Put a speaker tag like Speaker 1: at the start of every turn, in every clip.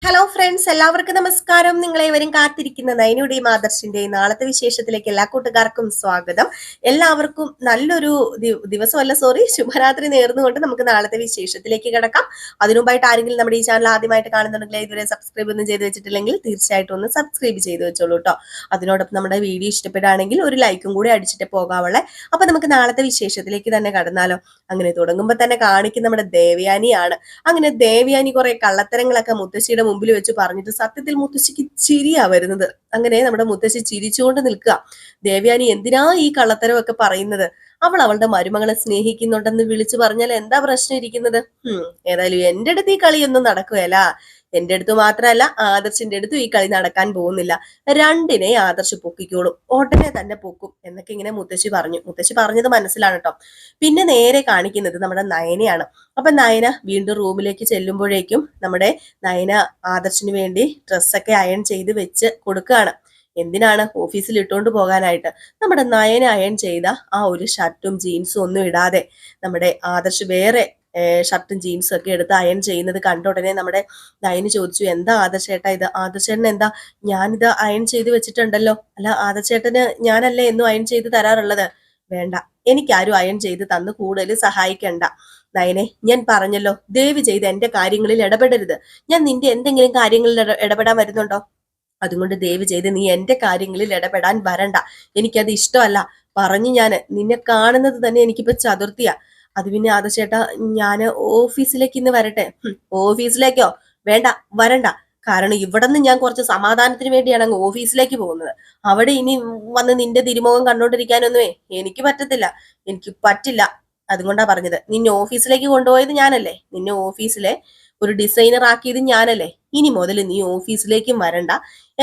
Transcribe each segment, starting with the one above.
Speaker 1: Hello friends, എല്ലാവർക്കും നമസ്കാരം. നിങ്ങളേവരും കാത്തിരിക്കുന്ന നയനയുടെയും ആദർശിന്റെയും നാളത്തെ വിശേഷത്തിലേക്ക് എല്ലാ കൂട്ടുകാർക്കും സ്വാഗതം. എല്ലാവർക്കും നല്ലൊരു ശുഭരാത്രി നേർന്നുകൊണ്ട് നമുക്ക് നാളത്തെ വിശേഷത്തിലേക്ക് കിടക്കാം. അതിനുമുമ്പായിട്ട് ആരെങ്കിലും നമ്മുടെ ഈ ചാനൽ ആദ്യമായിട്ട് കാണുന്നുണ്ടെങ്കിൽ ഇതുവരെ സബ്സ്ക്രൈബ് ഒന്നും ചെയ്ത് വെച്ചിട്ടില്ലെങ്കിൽ തീർച്ചയായിട്ടും ഒന്ന് സബ്സ്ക്രൈബ് ചെയ്ത് വെച്ചോളൂ കേട്ടോ. അതിനോടൊപ്പം നമ്മുടെ വീഡിയോ ഇഷ്ടപ്പെടുകയാണെങ്കിൽ ഒരു ലൈക്കും കൂടി അടിച്ചിട്ട് പോകാവുള്ളേ. അപ്പൊ നമുക്ക് നാളത്തെ വിശേഷത്തിലേക്ക് തന്നെ കടന്നാലോ. അങ്ങനെ തുടങ്ങുമ്പോൾ തന്നെ കാണിക്കുന്ന നമ്മുടെ ദേവയാനിയാണ്. അങ്ങനെ ദേവയാനി കുറെ കള്ളത്തരങ്ങളൊക്കെ മുത്തശ്ശിയുടെ മുമ്പിൽ വെച്ച് പറഞ്ഞിട്ട് സത്യത്തിൽ മുത്തശ്ശിക്ക് ചിരിയാ വരുന്നത്. അങ്ങനെ നമ്മുടെ മുത്തശ്ശി ചിരിച്ചുകൊണ്ട് നിൽക്കുക. ദേവയാനി എന്തിനാ ഈ കള്ളത്തരമൊക്കെ പറയുന്നത്? അവൾ അവളുടെ മരുമകളെ സ്നേഹിക്കുന്നുണ്ടെന്ന് വിളിച്ചു പറഞ്ഞാൽ എന്താ പ്രശ്നം ഇരിക്കുന്നത്? ഏതായാലും എന്റെ അടുത്ത് ഈ കളിയൊന്നും നടക്കുകയല്ല. എന്റെ അടുത്ത് മാത്രമല്ല, ആദർശിന്റെ അടുത്തും ഈ കളി നടക്കാൻ പോകുന്നില്ല. രണ്ടിനെ ആദർശ് പൊക്കിക്കോളും, ഉടനെ തന്നെ പൊക്കും എന്നൊക്കെ ഇങ്ങനെ മുത്തശ്ശി പറഞ്ഞു. മുത്തശ്ശി പറഞ്ഞത് മനസ്സിലാണ് കേട്ടോ. പിന്നെ നേരെ കാണിക്കുന്നത് നമ്മുടെ നയനയാണ്. അപ്പൊ നയന വീണ്ടും റൂമിലേക്ക് ചെല്ലുമ്പോഴേക്കും നമ്മുടെ നയന ആദർശിന് വേണ്ടി ഡ്രസ്സൊക്കെ അയൺ ചെയ്ത് വെച്ച് കൊടുക്കുകയാണ്. എന്തിനാണ്? ഓഫീസിൽ ഇട്ടുകൊണ്ട് പോകാനായിട്ട്. നമ്മുടെ നയന അയൺ ചെയ്ത ആ ഒരു ഷർട്ടും ജീൻസും ഒന്നും ഇടാതെ നമ്മുടെ ആദർശ് വേറെ ഷർട്ടും ജീൻസും ഒക്കെ എടുത്ത് അയൺ ചെയ്യുന്നത് കണ്ട ഉടനെ നമ്മുടെ നയന് ചോദിച്ചു, എന്താ ആദർശേട്ടാ ഇത്? ആദർശേട്ടൻ എന്താ? ഞാനിത് അയൺ ചെയ്ത് വെച്ചിട്ടുണ്ടല്ലോ. അല്ല, ആദർശേട്ടന് ഞാനല്ലേ എന്നും അയൺ ചെയ്ത് തരാറുള്ളത്. വേണ്ട, എനിക്കാരും അയൺ ചെയ്ത് തന്ന് കൂടുതൽ സഹായിക്കണ്ട. നയനെ, ഞാൻ പറഞ്ഞല്ലോ, ദയവ് ചെയ്ത് എന്റെ കാര്യങ്ങളിൽ ഇടപെടരുത്. ഞാൻ നിന്റെ എന്തെങ്കിലും കാര്യങ്ങളിൽ ഇടപെടാൻ വരുന്നുണ്ടോ? അതുകൊണ്ട് ദയവ് ചെയ്ത് നീ എന്റെ കാര്യങ്ങളിൽ ഇടപെടാൻ വരണ്ട. എനിക്കത് ഇഷ്ടമല്ല. പറഞ്ഞു ഞാന്. നിന്നെ കാണുന്നത് തന്നെ എനിക്കിപ്പോ ചതുർത്ഥിയാ. അത് പിന്നെ ആദർശേട്ടാ, ഞാന് ഓഫീസിലേക്ക് ഇന്ന് വരട്ടെ? ഓഫീസിലേക്കോ? വേണ്ട, വരണ്ട. കാരണം ഇവിടെ നിന്ന് ഞാൻ കുറച്ച് സമാധാനത്തിന് വേണ്ടിയാണ് അങ്ങ് ഓഫീസിലേക്ക് പോകുന്നത്. അവിടെ ഇനി വന്ന് നിന്റെ തിരുമുഖം കണ്ടോണ്ടിരിക്കാനൊന്നുമേ എനിക്ക് പറ്റത്തില്ല. എനിക്ക് പറ്റില്ല. അതുകൊണ്ടാ പറഞ്ഞത്. നിന്നെ ഓഫീസിലേക്ക് കൊണ്ടുപോയത് ഞാനല്ലേ. നിന്നെ ഓഫീസിലെ ഒരു ഡിസൈനർ ആക്കിയത് ഞാനല്ലേ. ഇനി മുതൽ നീ ഓഫീസിലേക്കും വരണ്ട.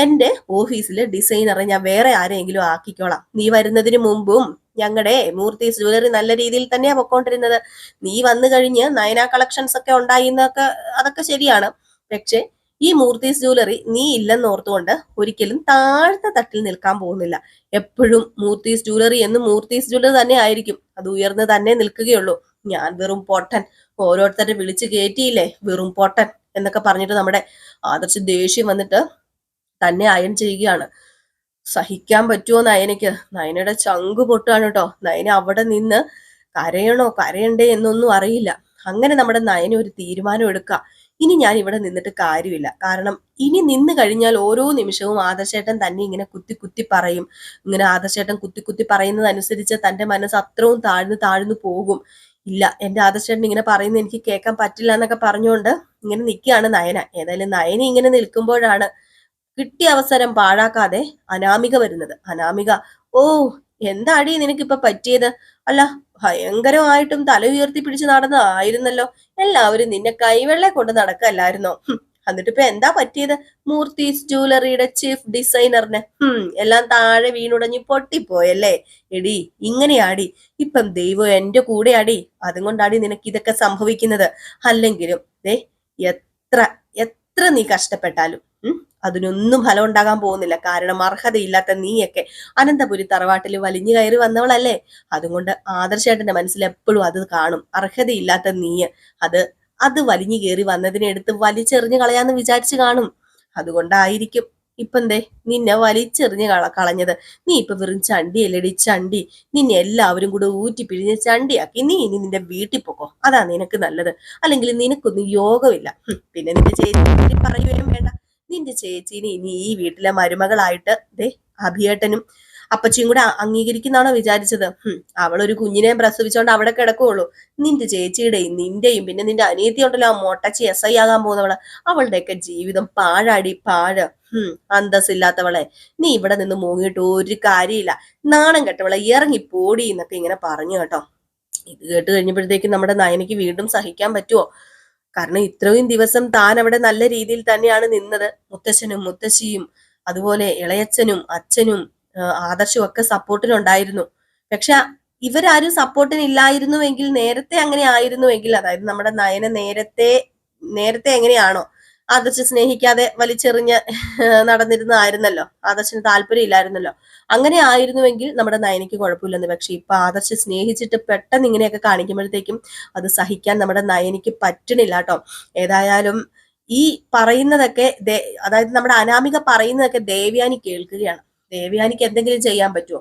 Speaker 1: എന്റെ ഓഫീസിലെ ഡിസൈനറെ ഞാൻ വേറെ ആരെങ്കിലും ആക്കിക്കോളാം. നീ വരുന്നതിന് മുമ്പും ഞങ്ങളുടെ മൂർത്തീസ് ജ്വല്ലറി നല്ല രീതിയിൽ തന്നെയാ പൊക്കോണ്ടിരുന്നത്. നീ വന്നു കഴിഞ്ഞ് നയന കളക്ഷൻസ് ഒക്കെ ഉണ്ടായിന്നൊക്കെ അതൊക്കെ ശരിയാണ്. പക്ഷെ ഈ മൂർത്തീസ് ജ്വല്ലറി നീ ഇല്ലെന്ന് ഓർത്തുകൊണ്ട് ഒരിക്കലും താഴ്ന്ന തട്ടിൽ നിൽക്കാൻ പോകുന്നില്ല. എപ്പോഴും മൂർത്തീസ് ജ്വല്ലറി എന്ന് മൂർത്തീസ് ജ്വല്ലറി തന്നെ ആയിരിക്കും. അത് ഉയർന്ന് തന്നെ നിൽക്കുകയുള്ളൂ. ഞാൻ വെറും പൊട്ടൻ. ഓരോരുത്തരെ വിളിച്ച് കയറ്റിയില്ലേ വെറും പൊട്ടൻ എന്നൊക്കെ പറഞ്ഞിട്ട് നമ്മുടെ ആദർശ് ദേഷ്യം വന്നിട്ട് തന്നെ അയൺ ചെയ്യുകയാണ്. സഹിക്കാൻ പറ്റുമോ നയനയ്ക്ക്? നയനയുടെ ചങ്ക് പൊട്ടാണ് കേട്ടോ. നയന അവിടെ നിന്ന് കരയണോ കരയണ്ടേ എന്നൊന്നും അറിയില്ല. അങ്ങനെ നമ്മുടെ നയന ഒരു തീരുമാനം എടുക്കുക. ഇനി ഞാൻ ഇവിടെ നിന്നിട്ട് കാര്യമില്ല. കാരണം ഇനി നിന്ന് കഴിഞ്ഞാൽ ഓരോ നിമിഷവും ആദർശേട്ടൻ തന്നെ ഇങ്ങനെ കുത്തി കുത്തി പറയും. ഇങ്ങനെ ആദർശേട്ടൻ കുത്തി കുത്തി പറയുന്നതനുസരിച്ച് തന്റെ മനസ്സ് അത്രയും താഴ്ന്നു താഴ്ന്നു പോകും. ഇല്ല, എന്റെ ആദർശേട്ടൻ ഇങ്ങനെ പറയുന്നത് എനിക്ക് കേൾക്കാൻ പറ്റില്ല എന്നൊക്കെ പറഞ്ഞുകൊണ്ട് ഇങ്ങനെ നിൽക്കുകയാണ് നയന. ഏതായാലും നയന ഇങ്ങനെ നിൽക്കുമ്പോഴാണ് കിട്ടിയ അവസരം പാഴാക്കാതെ അനാമിക വരുന്നത്. അനാമിക, ഓ എന്താടി നിനക്കിപ്പൊ പറ്റിയത്? അല്ല, ഭയങ്കരമായിട്ടും തല ഉയർത്തി പിടിച്ച് നടന്നതായിരുന്നല്ലോ. എല്ലാവരും നിന്നെ കൈവെള്ളെ കൊണ്ട് നടക്കല്ലായിരുന്നോ? എന്നിട്ട് ഇപ്പൊ എന്താ പറ്റിയത്? മൂർത്തീസ് ജ്വല്ലറിയുടെ ചീഫ് ഡിസൈനറിന് എല്ലാം താഴെ വീണുടഞ്ഞ് പൊട്ടിപ്പോയല്ലേ? എടി, ഇങ്ങനെയാടി. ഇപ്പം ദൈവം എന്റെ കൂടെ അടി. അതുകൊണ്ടാടി നിനക്ക് ഇതൊക്കെ സംഭവിക്കുന്നത്. അല്ലെങ്കിലും ദേ, എത്ര എത്ര നീ കഷ്ടപ്പെട്ടാലും അതിനൊന്നും ഫലം ഉണ്ടാകാൻ പോകുന്നില്ല. കാരണം അർഹതയില്ലാത്ത നീയൊക്കെ അനന്തപുരി തറവാട്ടിൽ വലിഞ്ഞു കയറി വന്നവളല്ലേ. അതുകൊണ്ട് ആദർശേട്ടന്റെ മനസ്സിൽ എപ്പോഴും അത് കാണും. അർഹതയില്ലാത്ത നീ അത് അത് വലിഞ്ഞു കയറി വന്നതിനെ എടുത്ത് വലിച്ചെറിഞ്ഞു കളയാന്ന് വിചാരിച്ചു കാണും. അതുകൊണ്ടായിരിക്കും ഇപ്പൊ എന്തേ നിന്നെ വലിച്ചെറിഞ്ഞ് കളഞ്ഞത്. നീ ഇപ്പൊ വെറും ചണ്ടിയല്ലേടി ചണ്ടി. നിന്നെ എല്ലാവരും കൂടെ ഊറ്റി പിഴിഞ്ഞ് ചണ്ടിയാക്കി. നീ ഇനി നിന്റെ വീട്ടിൽ പോക്കോ. അതാ നിനക്ക് നല്ലത്. അല്ലെങ്കിൽ നിനക്കൊന്നും യോഗമില്ല. പിന്നെ നിന്റെ ചേച്ചി പറയുകയും വേണ്ട. നിന്റെ ചേച്ചീനെ ഇനി ഈ വീട്ടിലെ മരുമകളായിട്ട് ദേ അഭിയേട്ടനും അപ്പച്ചിയും കൂടെ അംഗീകരിക്കുന്നാണോ വിചാരിച്ചത്? അവളൊരു കുഞ്ഞിനെ പ്രസവിച്ചോണ്ട് അവിടെ കിടക്കുള്ളൂ. നിന്റെ ചേച്ചിയുടെയും നിന്റെയും പിന്നെ നിന്റെ അനിയത്തി ഉണ്ടല്ലോ, ആ മൊട്ടച്ചി SI ആകാൻ പോകുന്നവള്, അവളുടെയൊക്കെ ജീവിതം പാഴാടി പാഴ്. അന്തസ്സില്ലാത്തവളെ, നീ ഇവിടെ നിന്ന് മൂങ്ങിയിട്ട് ഒരു കാര്യമില്ല. നാണം കെട്ടവളെ, ഇറങ്ങി പോടി എന്നൊക്കെ ഇങ്ങനെ പറഞ്ഞു കേട്ടോ. ഇത് കേട്ട് കഴിഞ്ഞപ്പോഴത്തേക്കും നമ്മുടെ നയനയ്ക്ക് വീണ്ടും സഹിക്കാൻ പറ്റുമോ? കാരണം ഇത്രയും ദിവസം താൻ അവിടെ നല്ല രീതിയിൽ തന്നെയാണ് നിന്നത്. മുത്തശ്ശനും മുത്തശ്ശിയും അതുപോലെ ഇളയച്ഛനും അച്ഛനും ആദർശവും ഒക്കെ സപ്പോർട്ടിനുണ്ടായിരുന്നു. പക്ഷെ ഇവരാരും സപ്പോർട്ടിന് ഇല്ലായിരുന്നുവെങ്കിൽ, നേരത്തെ അങ്ങനെ ആയിരുന്നുവെങ്കിൽ, അതായത് നമ്മുടെ നയന നേരത്തെ എങ്ങനെയാണോ ആദർശ് സ്നേഹിക്കാതെ വലിച്ചെറിഞ്ഞ് നടന്നിരുന്നതായിരുന്നല്ലോ, ആദർശിന് താല്പര്യം ഇല്ലായിരുന്നല്ലോ, അങ്ങനെ ആയിരുന്നുവെങ്കിൽ നമ്മുടെ നയനയ്ക്ക് കുഴപ്പമില്ലെന്ന്. പക്ഷെ ഇപ്പൊ ആദർശ് സ്നേഹിച്ചിട്ട് പെട്ടെന്ന് ഇങ്ങനെയൊക്കെ കാണിക്കുമ്പോഴത്തേക്കും അത് സഹിക്കാൻ നമ്മുടെ നയനിക്ക് പറ്റണില്ല കേട്ടോ. ഏതായാലും ഈ പറയുന്നതൊക്കെ അതായത് നമ്മുടെ അനാമിക പറയുന്നതൊക്കെ ദേവയാനി കേൾക്കുകയാണ്. ദേവയാനിക്ക് എന്തെങ്കിലും ചെയ്യാൻ പറ്റുമോ?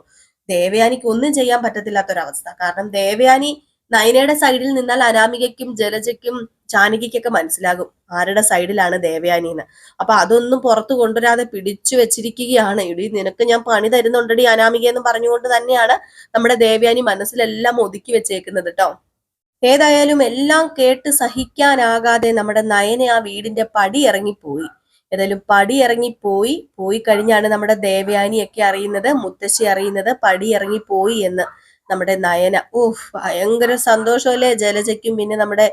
Speaker 1: ദേവയാനിക്ക് ഒന്നും ചെയ്യാൻ പറ്റത്തില്ലാത്തൊരവസ്ഥ. കാരണം ദേവയാനി നയനയുടെ സൈഡിൽ നിന്നാൽ അനാമികയ്ക്കും ജലജയ്ക്കും ജാനകിക്കൊക്കെ മനസ്സിലാകും ആരുടെ സൈഡിലാണ് ദേവയാനി എന്ന്. അപ്പൊ അതൊന്നും പുറത്തു കൊണ്ടുവരാതെ പിടിച്ചു വെച്ചിരിക്കുകയാണ്. ഇടി നിനക്ക് ഞാൻ പണി തരുന്നുണ്ടടി അനാമിക എന്ന് പറഞ്ഞുകൊണ്ട് തന്നെയാണ് നമ്മുടെ ദേവയാനി മനസ്സിലെല്ലാം ഒതുക്കി വെച്ചേക്കുന്നത് കേട്ടോ. ഏതായാലും എല്ലാം കേട്ട് സഹിക്കാനാകാതെ നമ്മുടെ നയനെ ആ വീടിന്റെ പടി ഇറങ്ങിപ്പോയി. ഏതായാലും പടി പോയി കഴിഞ്ഞാണ് നമ്മുടെ ദേവയാനിയൊക്കെ അറിയുന്നത്, മുത്തശ്ശി അറിയുന്നത് പടി ഇറങ്ങിപ്പോയി എന്ന്. നമ്മുടെ നയന ഭയങ്കര സന്തോഷമല്ലേ ജലജയ്ക്കും പിന്നെ നമ്മുടെ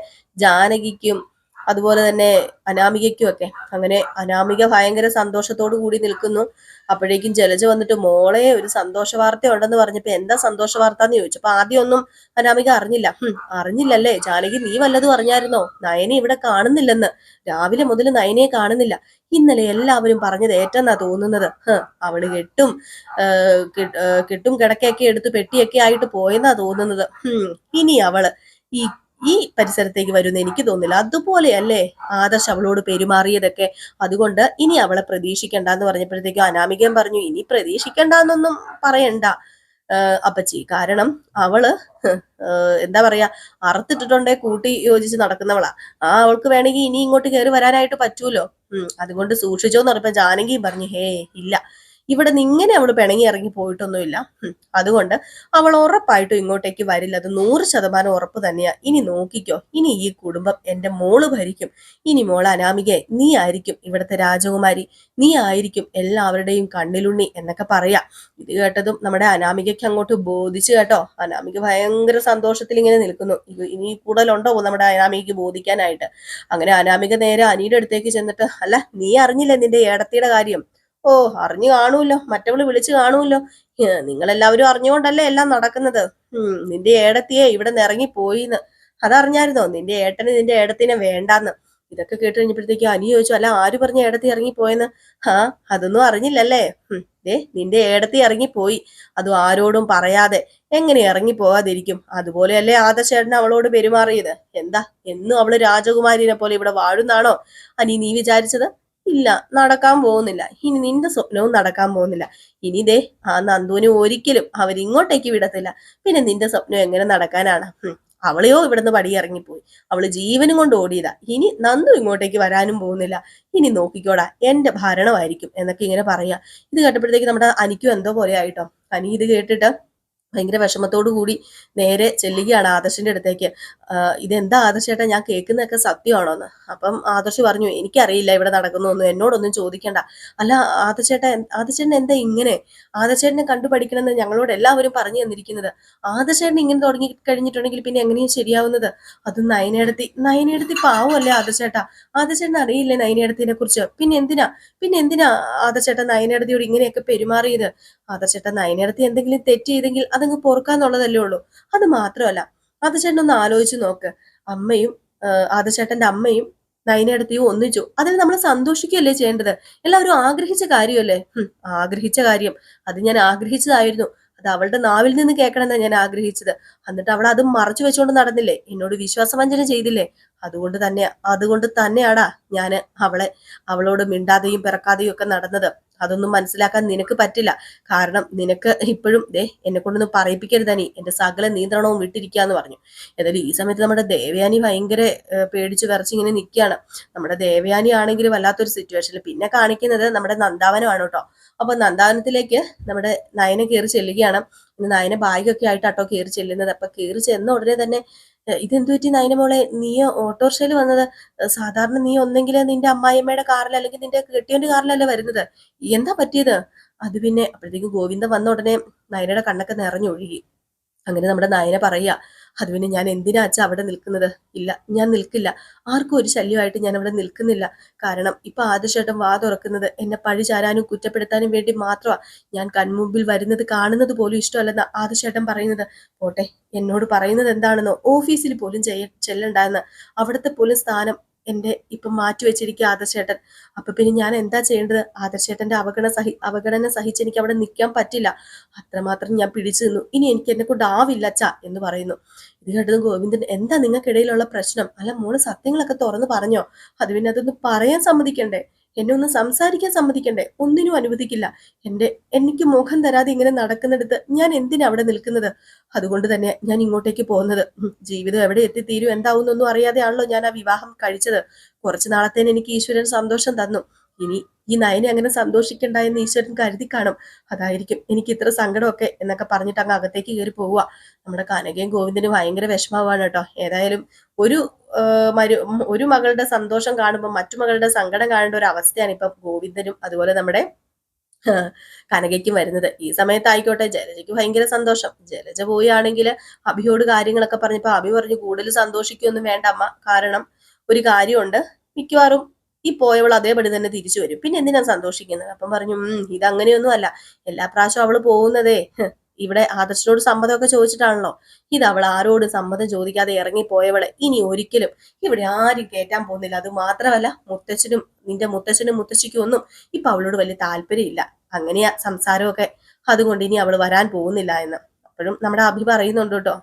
Speaker 1: ജാനകിക്കും അതുപോലെ തന്നെ അനാമികയ്ക്കും ഒക്കെ. അങ്ങനെ അനാമിക ഭയങ്കര സന്തോഷത്തോടു കൂടി നിൽക്കുന്നു. അപ്പോഴേക്കും ജലജ വന്നിട്ട് മോളെ ഒരു സന്തോഷ വാർത്ത ഉണ്ടെന്ന് പറഞ്ഞപ്പോ എന്താ സന്തോഷ വാർത്ത എന്ന് ചോദിച്ചപ്പോ ആദ്യം ഒന്നും അനാമിക അറിഞ്ഞില്ല. അറിഞ്ഞില്ലല്ലേ ജാനകി, നീ വല്ലതും അറിഞ്ഞായിരുന്നോ? നയനെ ഇവിടെ കാണുന്നില്ലെന്ന്. രാവിലെ മുതൽ നയനെ കാണുന്നില്ല. ഇന്നലെ എല്ലാവരും പറഞ്ഞത് ഏറ്റെന്നാ തോന്നുന്നത്. അവള് കെട്ടും കിടക്കയൊക്കെ എടുത്ത് പെട്ടിയൊക്കെ ആയിട്ട് പോയെന്നാ തോന്നുന്നത്. ഇനി അവള് ഈ ഈ പരിസരത്തേക്ക് വരുമെന്ന് എനിക്ക് തോന്നുന്നില്ല. അതുപോലെയല്ലേ ആദർശ് അവളോട് പെരുമാറിയതൊക്കെ. അതുകൊണ്ട് ഇനി അവളെ പ്രതീക്ഷിക്കണ്ടെന്ന് പറഞ്ഞപ്പോഴത്തേക്കും അനാമികൻ പറഞ്ഞു, ഇനി പ്രതീക്ഷിക്കണ്ടെന്നൊന്നും പറയണ്ട അപ്പച്ചി. കാരണം അവള് എന്താ പറയാ, അറുത്തിട്ടിട്ടുണ്ടേ കൂട്ടി യോജിച്ച് നടക്കുന്നവളാ. അവൾക്ക് വേണമെങ്കിൽ ഇനി ഇങ്ങോട്ട് കയറി വരാനായിട്ട് പറ്റൂലോ. അതുകൊണ്ട് സൂക്ഷിച്ചോന്ന് പറഞ്ഞപ്പോ ജാനകിയും പറഞ്ഞു, ഹേ ഇല്ല, ഇവിടെ നിന്ന് ഇങ്ങനെ അവള് പിണങ്ങി ഇറങ്ങി പോയിട്ടൊന്നുമില്ല. അതുകൊണ്ട് അവൾ ഉറപ്പായിട്ടും ഇങ്ങോട്ടേക്ക് വരില്ല. അത് 100% ഉറപ്പ് തന്നെയാ. ഇനി നോക്കിക്കോ, ഇനി ഈ കുടുംബം എന്റെ മോള് ഭരിക്കും. ഇനി മോള് അനാമികെ, നീ ആയിരിക്കും ഇവിടുത്തെ രാജകുമാരി, നീ ആയിരിക്കും എല്ലാവരുടെയും കണ്ണിലുണ്ണി എന്നൊക്കെ പറയാ. ഇത് കേട്ടതും നമ്മുടെ അനാമികയ്ക്ക് അങ്ങോട്ട് ബോധിച്ചു കേട്ടോ. അനാമിക ഭയങ്കര സന്തോഷത്തിൽ ഇങ്ങനെ നിൽക്കുന്നു. ഇനി കൂടുതലുണ്ടോ നമ്മുടെ അനാമികയ്ക്ക് ബോധിക്കാനായിട്ട്. അങ്ങനെ അനാമിക നേരെ അനിയുടെ അടുത്തേക്ക് ചെന്നിട്ട്, അല്ല നീ അറിഞ്ഞില്ലേ നിന്റെ ഏടത്തിയുടെ കാര്യം? അറിഞ്ഞു കാണൂല്ലോ, മറ്റവള് വിളിച്ചു കാണൂല്ലോ. നിങ്ങളെല്ലാവരും അറിഞ്ഞുകൊണ്ടല്ലേ എല്ലാം നടക്കുന്നത്. നിന്റെ ഏടത്തിയെ ഇവിടെ നിന്ന് ഇറങ്ങി പോയിന്ന് അതറിഞ്ഞായിരുന്നോ? നിന്റെ നിന്റെ ഏടത്തിനെ വേണ്ടാന്ന്. ഇതൊക്കെ കേട്ട് കഴിഞ്ഞപ്പോഴത്തേക്ക് അനി ചോദിച്ചു, അല്ല ആര് പറഞ്ഞ ഏടത്തി ഇറങ്ങിപ്പോയെന്ന്? അതൊന്നും അറിഞ്ഞില്ലല്ലേ? നിന്റെ ഏടത്തി ഇറങ്ങിപ്പോയി, അതും ആരോടും പറയാതെ. എങ്ങനെ ഇറങ്ങി പോകാതിരിക്കും? അതുപോലെയല്ലേ ആദർശേട്ടൻ അവളോട് പെരുമാറിയത്. എന്താ എന്നും അവള് രാജകുമാരിനെ പോലെ ഇവിടെ വാഴുന്നാണോ അനി നീ വിചാരിച്ചത്? ഇല്ല, നടക്കാൻ പോകുന്നില്ല. ഇനി നിന്റെ സ്വപ്നവും നടക്കാൻ പോകുന്നില്ല. ഇനി ആ നന്ദുവിനെ ഒരിക്കലും അവരിങ്ങോട്ടേക്ക് വിടത്തില്ല. പിന്നെ നിന്റെ സ്വപ്നം എങ്ങനെ നടക്കാനാണ്? അവളെയോ ഇവിടുന്ന് പടി ഇറങ്ങിപ്പോയി, അവള് ജീവനും കൊണ്ട് ഓടിയതാ. ഇനി നന്ദു ഇങ്ങോട്ടേക്ക് വരാനും പോകുന്നില്ല. ഇനി നോക്കിക്കോടാ, എന്റെ ഭരണമായിരിക്കും എന്നൊക്കെ ഇങ്ങനെ പറയാ. ഇത് കേട്ടപ്പോഴത്തേക്ക് നമ്മുടെ അനിക്കും എന്തോ പോലെ ആയിട്ടോ. അനി ഇത് കേട്ടിട്ട് ഭയങ്കര വിഷമത്തോടു കൂടി നേരെ ചെല്ലുകയാണ് ആദർശിന്റെ അടുത്തേക്ക്. ഇതെന്താ ആദർശേട്ടാ, ഞാൻ കേൾക്കുന്നതൊക്കെ സത്യമാണോന്ന്? അപ്പം ആദർശ് പറഞ്ഞു, എനിക്കറിയില്ല ഇവിടെ നടക്കുന്നൊന്നും, എന്നോടൊന്നും ചോദിക്കണ്ട. അല്ല ആദർശേട്ടൻ എന്താ ഇങ്ങനെ? ആദർശേട്ടനെ കണ്ടുപഠിക്കണമെന്ന് ഞങ്ങളോട് എല്ലാവരും പറഞ്ഞു തന്നിരിക്കുന്നത്. ആദർശേട്ടൻ ഇങ്ങനെ തുടങ്ങി കഴിഞ്ഞിട്ടുണ്ടെങ്കിൽ പിന്നെ എങ്ങനെയും ശരിയാവുന്നത്? അതും നയനെടുത്തി പാവമല്ലേ ആദർശേട്ടാ? ആദർശേട്ടൻ അറിയില്ലേ നയനെടുത്തിനെ കുറിച്ച്? പിന്നെ എന്തിനാ ആദർശേട്ടൻ നയനെടുത്തിയോട് ഇങ്ങനെയൊക്കെ പെരുമാറിയത്? ആദർശേട്ടൻ നയനെടുത്തി എന്തെങ്കിലും തെറ്റ് ചെയ്തെങ്കിൽ അതങ്ങ് പൊറുക്കാന്നുള്ളതല്ലേ ഉള്ളൂ. അത് മാത്രമല്ല, ആദർശേട്ടൻ ഒന്ന് ആലോചിച്ച് നോക്ക്. ആദർശേട്ടന്റെ അമ്മയും നയനടുത്തിയും ഒന്നിച്ചു. അതിന് നമ്മൾ സന്തോഷിക്കുകയല്ലേ ചെയ്യേണ്ടത്? എല്ലാവരും ആഗ്രഹിച്ച കാര്യമല്ലേ? ആഗ്രഹിച്ച കാര്യം അത് ഞാൻ ആഗ്രഹിച്ചതായിരുന്നു. അത് അവളുടെ നാവിൽ നിന്ന് കേൾക്കണമെന്നാണ് ഞാൻ ആഗ്രഹിച്ചത്. എന്നിട്ട് അവൾ അത് മറച്ചു വെച്ചുകൊണ്ട് നടന്നില്ലേ, എന്നോട് വിശ്വാസവഞ്ചന ചെയ്തില്ലേ? അതുകൊണ്ട് തന്നെയാടാ ഞാൻ അവളോട് മിണ്ടാതെയും പിറക്കാതെയും ഒക്കെ നടന്നത്. അതൊന്നും മനസ്സിലാക്കാൻ നിനക്ക് പറ്റില്ല. കാരണം നിനക്ക് ഇപ്പോഴും എന്നെ കൊണ്ടൊന്നും പറയിപ്പിക്കരുത് നീ, എന്റെ സകല നിയന്ത്രണവും വിട്ടിരിക്കാന്ന് പറഞ്ഞു. ഏതായാലും ഈ സമയത്ത് നമ്മുടെ ദേവയാനി ഭയങ്കര പേടിച്ചു വിറച്ചിങ്ങനെ നിൽക്കുകയാണ്. നമ്മുടെ ദേവയാനി ആണെങ്കിൽ വല്ലാത്തൊരു സിറ്റുവേഷനിൽ. പിന്നെ കാണിക്കുന്നത് നമ്മുടെ നന്ദാവനമാണ് കേട്ടോ. അപ്പൊ നന്ദാവനത്തിലേക്ക് നമ്മുടെ നയന കയറി ചെല്ലുകയാണ്. നയന ബാഗൊക്കെ ആയിട്ടാട്ടോ കയറി ചെല്ലുന്നത്. അപ്പൊ കയറി ചെന്ന ഉടനെ തന്നെ, ഇതെന്തു പറ്റി നയന മോളെ, നീ ഓട്ടോറിക്ഷയിൽ വന്നത്? സാധാരണ നീ ഒന്നെങ്കിൽ നിന്റെ അമ്മായിയമ്മയുടെ കാറിൽ അല്ലെങ്കിൽ നിന്റെ കെട്ടിയവന്റെ കാറിലല്ലേ വരുന്നത്. എന്താ പറ്റിയത്? അത് പിന്നെ അപ്പോഴത്തേക്ക് ഗോവിന്ദൻ വന്ന ഉടനെ നയനയുടെ കണ്ണൊക്കെ നിറഞ്ഞൊഴുകി. അങ്ങനെ നമ്മുടെ നയന പറയാ, അത് പിന്നെ ഞാൻ എന്തിനാ അച്ഛാ അവിടെ നിൽക്കുന്നത്? ഇല്ല, ഞാൻ നിൽക്കില്ല. ആർക്കും ഒരു ശല്യമായിട്ട് ഞാൻ അവിടെ നിൽക്കുന്നില്ല. കാരണം ഇപ്പൊ ആദർശേട്ടൻ വാ തുറക്കുന്നത് എന്നെ പഴി ചാരാനും കുറ്റപ്പെടുത്താനും വേണ്ടി മാത്രമാ. ഞാൻ കൺമുമ്പിൽ വരുന്നത് കാണുന്നത് പോലും ഇഷ്ടമല്ലെന്ന ആദർശേട്ടൻ പറയുന്നത്. പോട്ടെ, എന്നോട് പറയുന്നത് എന്താണെന്നോ, ഓഫീസിൽ പോലും ചെല്ലണ്ടെന്ന്, അവിടുത്തെ പോലും സ്ഥാനം എന്റെ ഇപ്പം മാറ്റിവെച്ചിരിക്കുക ആദർശേട്ടൻ. അപ്പൊ പിന്നെ ഞാൻ എന്താ ചെയ്യേണ്ടത്? ആദർശേട്ടന്റെ അവഗണന സഹിച്ച് എനിക്ക് അവിടെ നിൽക്കാൻ പറ്റില്ല. അത്രമാത്രം ഞാൻ പിടിച്ചു നിന്നു. ഇനി എനിക്ക് എന്നെ കൊണ്ടാവില്ല അച്ഛാ എന്ന് പറയുന്നു. ഇത് കേട്ടതും ഗോവിന്ദൻ, എന്താ നിങ്ങൾക്കിടയിലുള്ള പ്രശ്നം? അല്ല മോള് സത്യങ്ങളൊക്കെ തുറന്ന് പറഞ്ഞോ? അത് പിന്നെ അതൊന്ന് പറയാൻ സമ്മതിക്കണ്ടേ? എന്നെ ഒന്ന് സംസാരിക്കാൻ സമ്മതിക്കണ്ടേ? ഒന്നിനും അനുവദിക്കില്ല. എനിക്ക് മുഖം തരാതെ ഇങ്ങനെ നടക്കുന്നിടത്ത് ഞാൻ എന്തിനാ അവിടെ നിൽക്കുന്നത്? അതുകൊണ്ട് തന്നെ ഞാൻ ഇങ്ങോട്ടേക്ക് പോകുന്നത്. ജീവിതം എവിടെ എത്തിത്തീരും എന്താവുന്നൊന്നും അറിയാതെയാണല്ലോ ഞാൻ ആ വിവാഹം കഴിച്ചത്. കുറച്ചു നാളത്തേന് എനിക്ക് ഈശ്വരൻ സന്തോഷം തന്നു. ഇനി ഈ നയനെ അങ്ങനെ സന്തോഷിക്കണ്ട എന്ന് ഈശ്വരൻ കരുതി കാണും. അതായിരിക്കും എനിക്ക് ഇത്ര സങ്കടമൊക്കെ എന്നൊക്കെ പറഞ്ഞിട്ട് അങ്ങ് അകത്തേക്ക് കയറി പോവുക. നമ്മുടെ കനകയും ഗോവിന്ദനും ഭയങ്കര വിഷമമാണ് കേട്ടോ. ഏതായാലും ഒരു ഒരു മകളുടെ സന്തോഷം കാണുമ്പോൾ മറ്റു മകളുടെ സങ്കടം കാണേണ്ട ഒരു അവസ്ഥയാണ് ഇപ്പൊ ഗോവിന്ദനും അതുപോലെ നമ്മുടെ കനകയ്ക്കും വരുന്നത്. ഈ സമയത്തായിക്കോട്ടെ ജലജയ്ക്ക് ഭയങ്കര സന്തോഷം. ജലജ പോവുകയാണെങ്കിൽ അഭിയോട് കാര്യങ്ങളൊക്കെ പറഞ്ഞപ്പോ അഭി പറഞ്ഞു, കൂടുതൽ സന്തോഷിക്കൊന്നും വേണ്ട അമ്മ, കാരണം ഒരു കാര്യമുണ്ട്, മിക്കവാറും ഈ പോയവൾ അതേപടി തന്നെ തിരിച്ചു വരും, പിന്നെ എന്തിനാ സന്തോഷിക്കുന്നത്? അപ്പം പറഞ്ഞു, ഇതങ്ങനെയൊന്നും അല്ല, എല്ലാ പ്രാവശ്യവും അവള് പോകുന്നതേ ഇവിടെ ആദർശനോട് സമ്മതമൊക്കെ ചോദിച്ചിട്ടാണല്ലോ. ഇത് അവൾ ആരോട് സമ്മതം ചോദിക്കാതെ ഇറങ്ങിപ്പോയവളെ ഇനി ഒരിക്കലും ഇവിടെ ആരും കേറ്റാൻ പോകുന്നില്ല. അത് മാത്രമല്ല നിന്റെ മുത്തച്ഛനും മുത്തശ്ശിക്കും ഒന്നും ഇപ്പൊ അവളോട് വലിയ താല്പര്യമില്ല, അങ്ങനെയാ സംസാരമൊക്കെ. അതുകൊണ്ട് ഇനി അവള് വരാൻ പോകുന്നില്ല എന്ന് അപ്പോഴും നമ്മുടെ അഭി പറയുന്നുണ്ട് കേട്ടോ.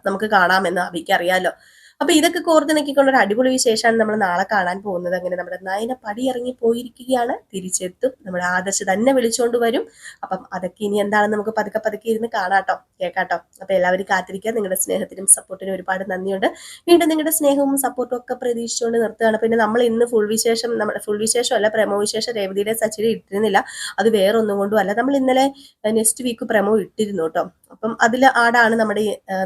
Speaker 1: നമുക്ക് കാണാമെന്ന് അഭിക്ക് അറിയാലോ. അപ്പൊ ഇതൊക്കെ കോർത്തിണക്കിക്കൊണ്ട ഒരു അടിപൊളി വിശേഷമാണ് നമ്മൾ നാളെ കാണാൻ പോകുന്നത്. അങ്ങനെ നമ്മുടെ നയന പടി ഇറങ്ങി പോയിരിക്കുകയാണ്, തിരിച്ചെത്തും, നമ്മുടെ ആദർശ് തന്നെ വിളിച്ചുകൊണ്ട് വരും. അപ്പം അതൊക്കെ ഇനി എന്താണെന്ന് നമുക്ക് പതുക്കെ പതുക്കെ ഇരുന്ന് കാണാട്ടോ, കേൾക്കാട്ടോ. അപ്പൊ എല്ലാവരും കാത്തിരിക്കുക. നിങ്ങളുടെ സ്നേഹത്തിനും സപ്പോർട്ടിനും ഒരുപാട് നന്ദിയുണ്ട്. വീണ്ടും നിങ്ങളുടെ സ്നേഹവും സപ്പോർട്ടും ഒക്കെ പ്രതീക്ഷിച്ചുകൊണ്ട് നിർത്തുകയാണ്. പിന്നെ നമ്മൾ ഇന്ന് നമ്മുടെ ഫുൾ വിശേഷം അല്ല, പ്രമോ വിശേഷം രേവതിയുടെ സച്ചിരി ഇട്ടിരുന്നില്ല. അത് വേറെ ഒന്നും കൊണ്ടും അല്ല, നമ്മൾ ഇന്നലെ നെക്സ്റ്റ് വീക്ക് പ്രമോ ഇട്ടിരുന്നു കേട്ടോ. അപ്പം അതിൽ ആടാണ് നമ്മുടെ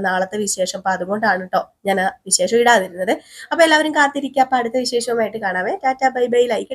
Speaker 1: നാളത്തെ വിശേഷം. അപ്പൊ അതുകൊണ്ടാണ് കേട്ടോ ഞാൻ വിശേഷം ഇടാതിരുന്നത്. അപ്പൊ എല്ലാവരും കാത്തിരിക്കുക. അപ്പൊ അടുത്ത വിശേഷവുമായിട്ട് കാണാവേ. Tata, bye bye. ലൈക്ക്